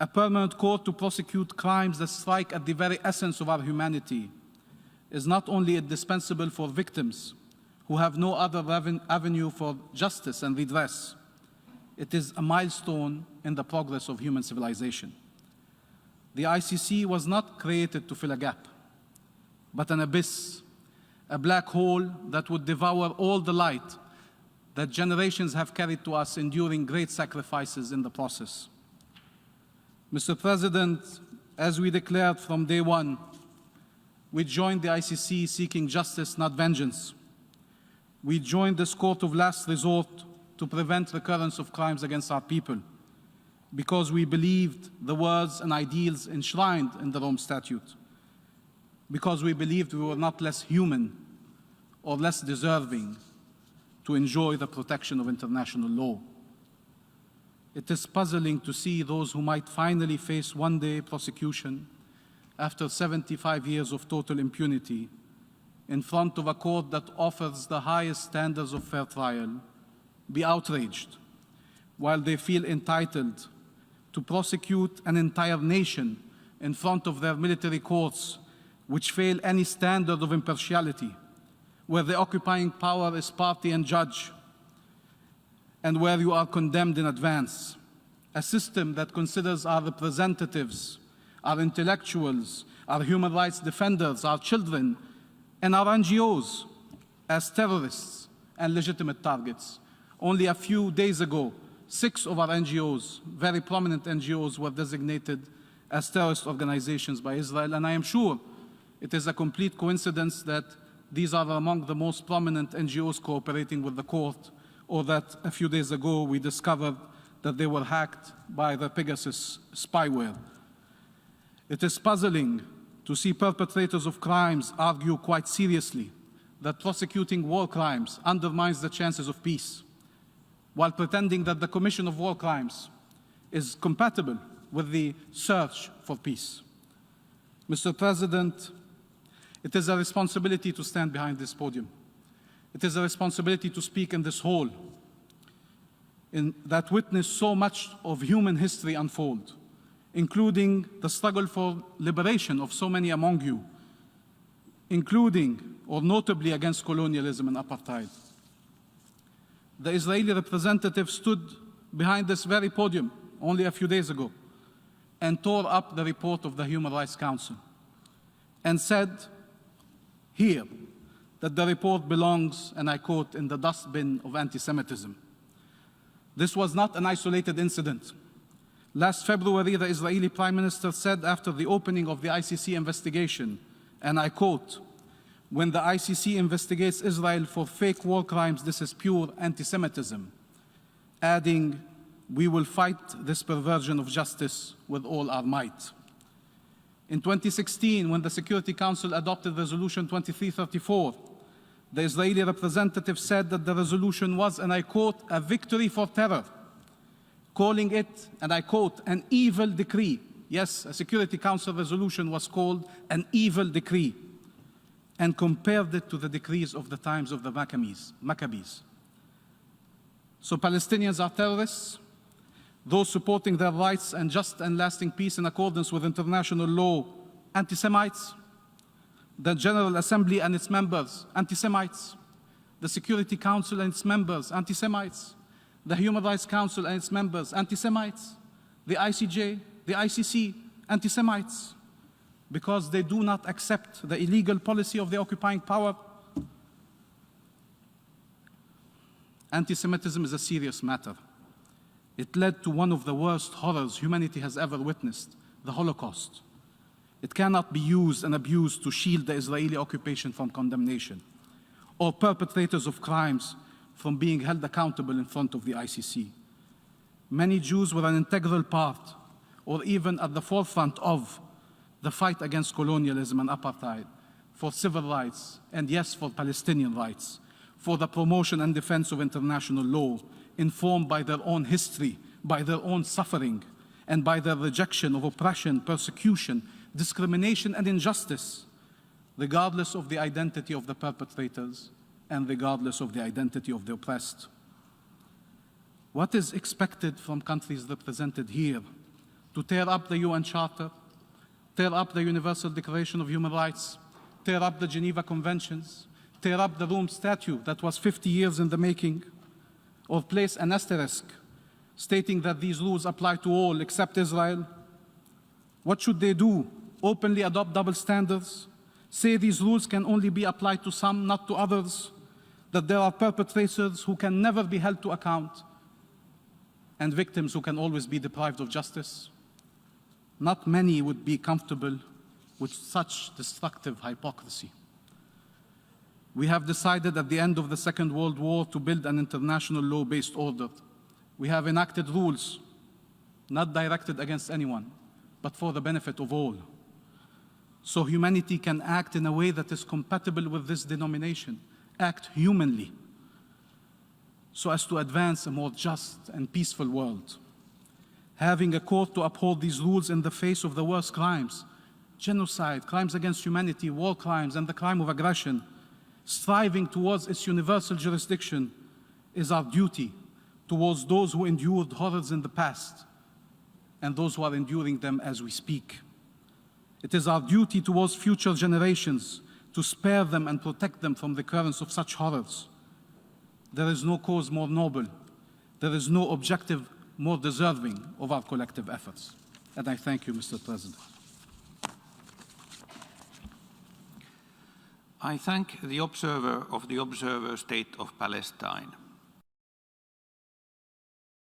a permanent court to prosecute crimes that strike at the very essence of our humanity, is not only indispensable for victims who have no other avenue for justice and redress, it is a milestone in the progress of human civilization. The ICC was not created to fill a gap, but an abyss, a black hole that would devour all the light that generations have carried to us, enduring great sacrifices in the process. Mr. President, as we declared from day one, we joined the ICC seeking justice, not vengeance. We joined this court of last resort to prevent recurrence of crimes against our people, because we believed the words and ideals enshrined in the Rome Statute, because we believed we were not less human or less deserving to enjoy the protection of international law. It is puzzling to see those who might finally face one-day prosecution after 75 years of total impunity in front of a court that offers the highest standards of fair trial be outraged, while they feel entitled to prosecute an entire nation in front of their military courts which fail any standard of impartiality, where the occupying power is party and judge, and where you are condemned in advance. A system that considers our representatives, our intellectuals, our human rights defenders, our children, and our NGOs as terrorists and legitimate targets. Only a few days ago, 6 of our NGOs, very prominent NGOs, were designated as terrorist organizations by Israel, and I am sure it is a complete coincidence that these are among the most prominent NGOs cooperating with the court, or that a few days ago we discovered that they were hacked by the Pegasus spyware. It is puzzling to see perpetrators of crimes argue quite seriously that prosecuting war crimes undermines the chances of peace, while pretending that the commission of war crimes is compatible with the search for peace. Mr. President, it is a responsibility to stand behind this podium. It is a responsibility to speak in this hall that witnessed so much of human history unfold, including the struggle for liberation of so many among you, including or notably against colonialism and apartheid. The Israeli representative stood behind this very podium only a few days ago and tore up the report of the Human Rights Council and said here that the report belongs, and I quote, in the dustbin of anti-Semitism. This was not an isolated incident. Last February, the Israeli Prime Minister said after the opening of the ICC investigation, and I quote, "When the ICC investigates Israel for fake war crimes, this is pure anti-Semitism," adding, "We will fight this perversion of justice with all our might." In 2016, when the Security Council adopted Resolution 2334, the Israeli representative said that the resolution was, and I quote, "a victory for terror," calling it, and I quote, "an evil decree." Yes, a Security Council resolution was called an evil decree, and compared it to the decrees of the times of the Maccabees. So Palestinians are terrorists. Those supporting their rights and just and lasting peace in accordance with international law, anti-Semites. The General Assembly and its members, anti-Semites. The Security Council and its members, anti-Semites. The Human Rights Council and its members, anti-Semites. The ICJ, the ICC, anti-Semites. Because they do not accept the illegal policy of the occupying power. Anti-Semitism is a serious matter. It led to one of the worst horrors humanity has ever witnessed, the Holocaust. It cannot be used and abused to shield the Israeli occupation from condemnation, or perpetrators of crimes from being held accountable in front of the ICC. Many Jews were an integral part, or even at the forefront of, the fight against colonialism and apartheid, for civil rights, and yes, for Palestinian rights, for the promotion and defense of international law, informed by their own history, by their own suffering, and by their rejection of oppression, persecution, discrimination, and injustice, regardless of the identity of the perpetrators and regardless of the identity of the oppressed. What is expected from countries represented here to tear up the UN Charter, tear up the Universal Declaration of Human Rights, tear up the Geneva Conventions, tear up the Rome Statute that was 50 years in the making, or place an asterisk stating that these rules apply to all except Israel? What should they do? Openly adopt double standards? Say these rules can only be applied to some, not to others? That there are perpetrators who can never be held to account and victims who can always be deprived of justice? Not many would be comfortable with such destructive hypocrisy. We have decided at the end of the Second World War to build an international law-based order. We have enacted rules not directed against anyone, but for the benefit of all. So humanity can act in a way that is compatible with this denomination, act humanly, so as to advance a more just and peaceful world. Having a court to uphold these rules in the face of the worst crimes, genocide, crimes against humanity, war crimes, and the crime of aggression, striving towards its universal jurisdiction, is our duty towards those who endured horrors in the past and those who are enduring them as we speak. It is our duty towards future generations to spare them and protect them from the recurrence of such horrors. There is no cause more noble. There is no objective more deserving of our collective efforts. And I thank you, Mr. President. I thank the observer of the Observer State of Palestine.